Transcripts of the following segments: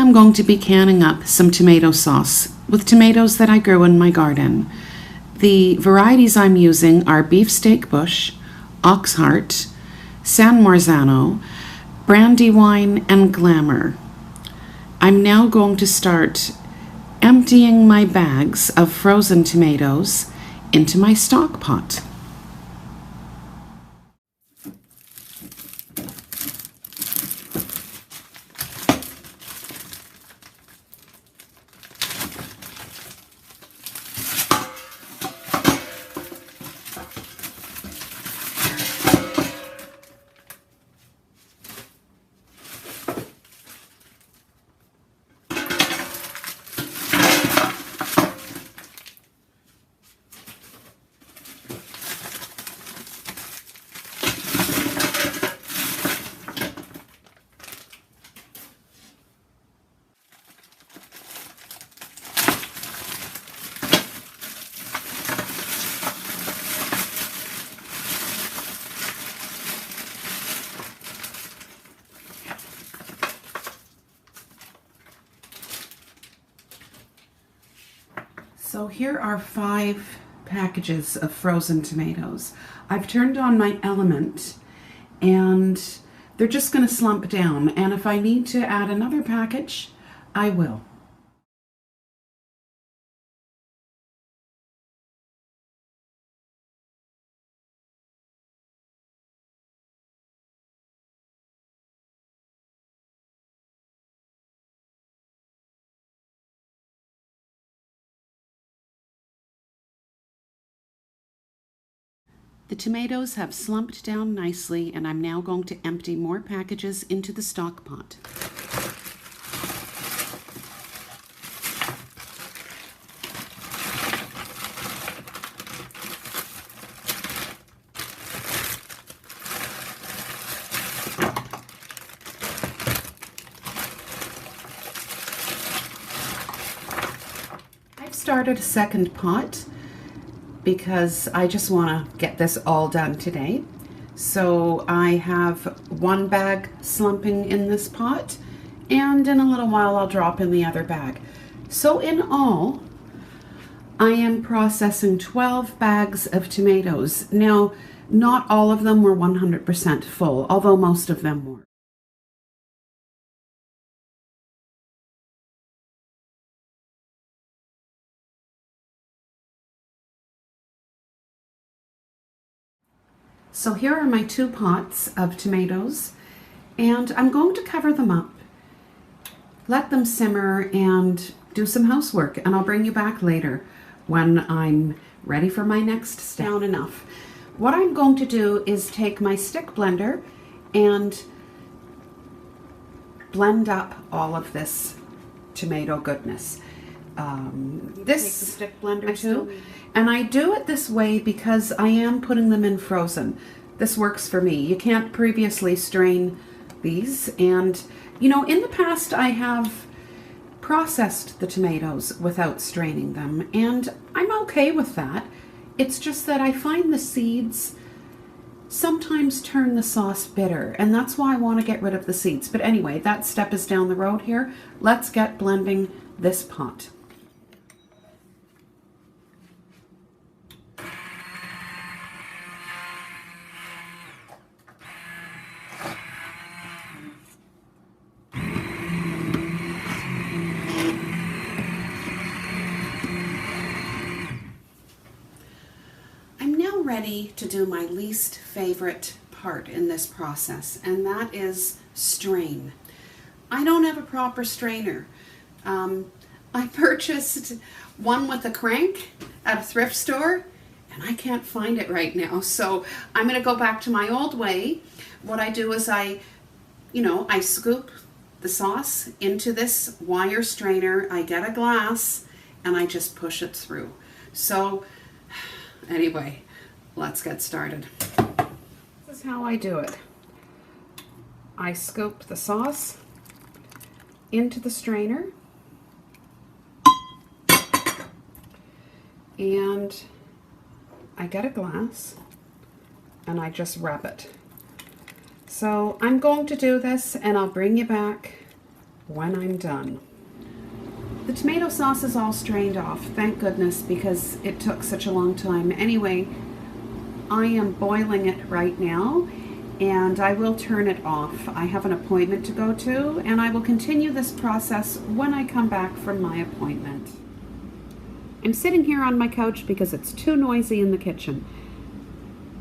I'm going to be canning up some tomato sauce with tomatoes that I grew in my garden. The varieties I'm using are Beefsteak Bush, Oxheart, San Marzano, Brandywine, and Glamour. I'm now going to start emptying my bags of frozen tomatoes into my stock pot. So here are 5 packages of frozen tomatoes. I've turned on my element and they're just going to slump down, and if I need to add another package, I will. The tomatoes have slumped down nicely, and I'm now going to empty more packages into the stock pot. I've started a second pot because I just want to get this all done today. So I have 1 bag slumping in this pot, and in a little while I'll drop in the other bag. So in all, I am processing 12 bags of tomatoes. Now, not all of them were 100% full, although most of them were. So here are my 2 pots of tomatoes, and I'm going to cover them up, let them simmer, and do some housework, and I'll bring you back later when I'm ready for my next step. Down enough. What I'm going to do is take my stick blender and blend up all of this tomato goodness. This stick blender too, and I do it this way because I am putting them in frozen. This works for me. You can't previously strain these, and you know, in the past I have processed the tomatoes without straining them, and I'm okay with that. It's just that I find the seeds sometimes turn the sauce bitter, and that's why I want to get rid of the seeds. But anyway, that step is down the road here. Let's get blending this pot. Ready to do my least favorite part in this process, and that is strain. I don't have a proper strainer. I purchased one with a crank at a thrift store, and I can't find it right now, so I'm going to go back to my old way. What I do is I scoop the sauce into this wire strainer, I get a glass, and I just push it through. So anyway, let's get started. This is how I do it. I scoop the sauce into the strainer, and I get a glass and I just rub it. So I'm going to do this, and I'll bring you back when I'm done. The tomato sauce is all strained off, thank goodness, because it took such a long time. Anyway, I am boiling it right now, and I will turn it off. I have an appointment to go to, and I will continue this process when I come back from my appointment. I'm sitting here on my couch because it's too noisy in the kitchen.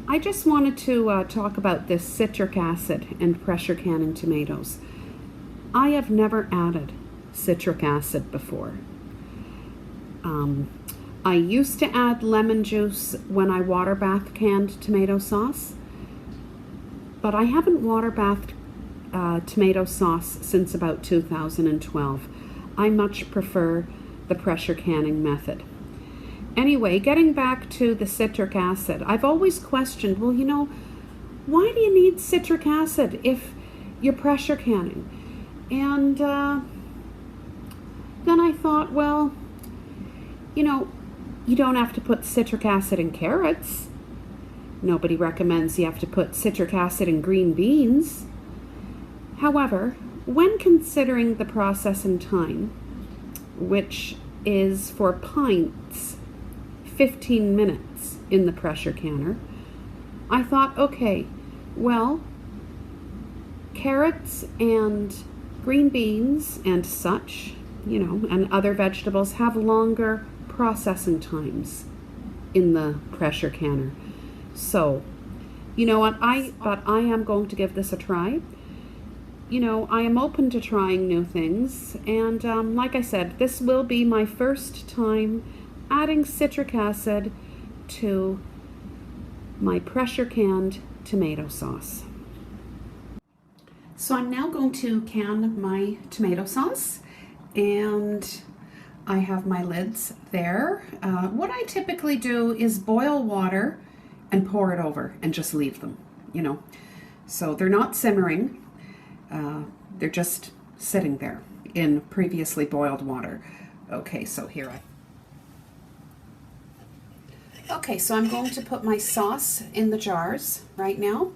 I just wanted to talk about this citric acid and pressure canning tomatoes. I have never added citric acid before. I used to add lemon juice when I water bath canned tomato sauce, but I haven't water bathed tomato sauce since about 2012. I much prefer the pressure canning method. Anyway, getting back to the citric acid, I've always questioned, well, you know, why do you need citric acid if you're pressure canning? And then I thought, well, you know, you don't have to put citric acid in carrots. Nobody recommends you have to put citric acid in green beans. However, when considering the processing time, which is for pints, 15 minutes in the pressure canner, I thought, okay, well, carrots and green beans and such, you know, and other vegetables have longer processing times in the pressure canner. So, you know what, I am going to give this a try. You know, I am open to trying new things, and like I said, this will be my first time adding citric acid to my pressure canned tomato sauce. So I'm now going to can my tomato sauce, and I have my lids there. What I typically do is boil water and pour it over and just leave them, you know. So they're not simmering, they're just sitting there in previously boiled water. Okay, so Okay, so I'm going to put my sauce in the jars right now.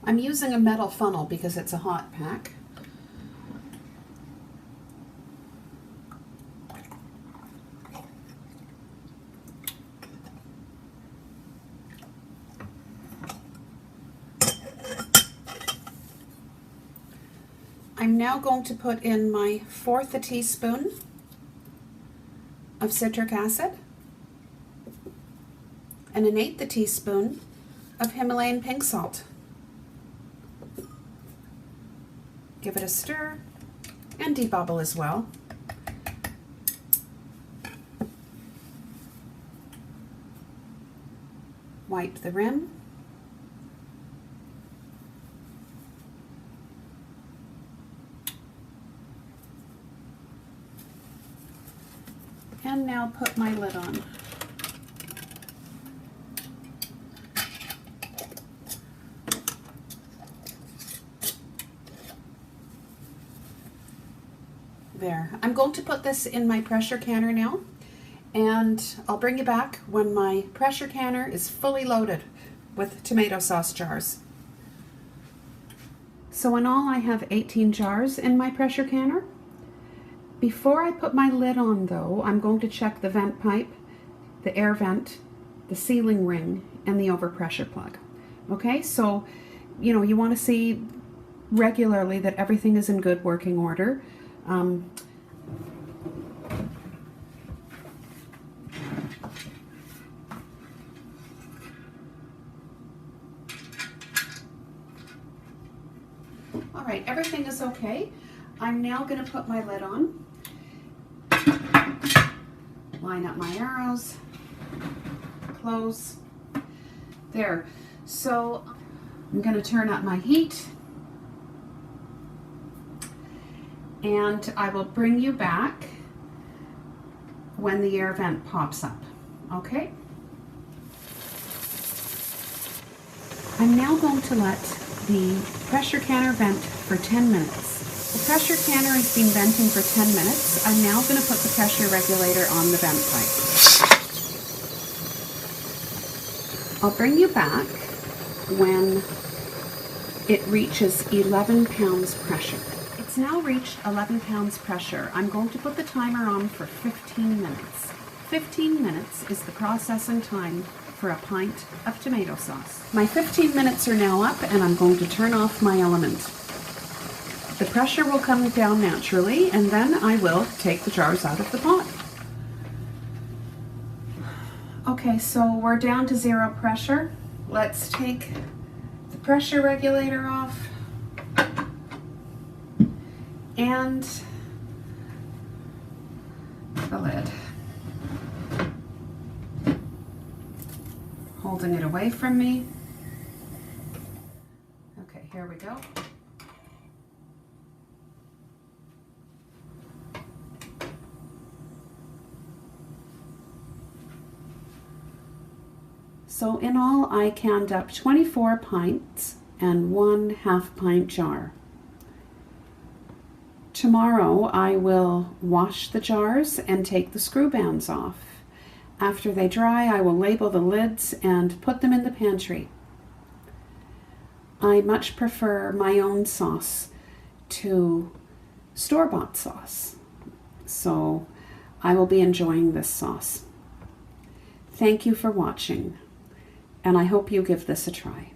I'm using a metal funnel because it's a hot pack. I'm now going to put in my 1/4 teaspoon of citric acid and 1/8 teaspoon of Himalayan pink salt. Give it a stir and debubble as well. Wipe the rim. And now put my lid on. There. I'm going to put this in my pressure canner now, and I'll bring you back when my pressure canner is fully loaded with tomato sauce jars. So in all I have 18 jars in my pressure canner. Before I put my lid on though, I'm going to check the vent pipe, the air vent, the sealing ring, and the overpressure plug. Okay, so you know, you want to see regularly that everything is in good working order. All right, everything is okay. I'm now going to put my lid on, line up my arrows, close. There. So I'm going to turn up my heat, and I will bring you back when the air vent pops up. Okay? I'm now going to let the pressure canner vent for 10 minutes. The pressure canner has been venting for 10 minutes. I'm now going to put the pressure regulator on the vent pipe. I'll bring you back when it reaches 11 pounds pressure. It's now reached 11 pounds pressure. I'm going to put the timer on for 15 minutes. 15 minutes is the processing time for a pint of tomato sauce. My 15 minutes are now up, and I'm going to turn off my element. The pressure will come down naturally, and then I will take the jars out of the pot. Okay, so we're down to 0 pressure. Let's take the pressure regulator off and the lid. Holding it away from me. Okay, here we go. So in all, I canned up 24 pints and 1 half-pint jar. Tomorrow I will wash the jars and take the screw bands off. After they dry, I will label the lids and put them in the pantry. I much prefer my own sauce to store-bought sauce, so I will be enjoying this sauce. Thank you for watching, and I hope you give this a try.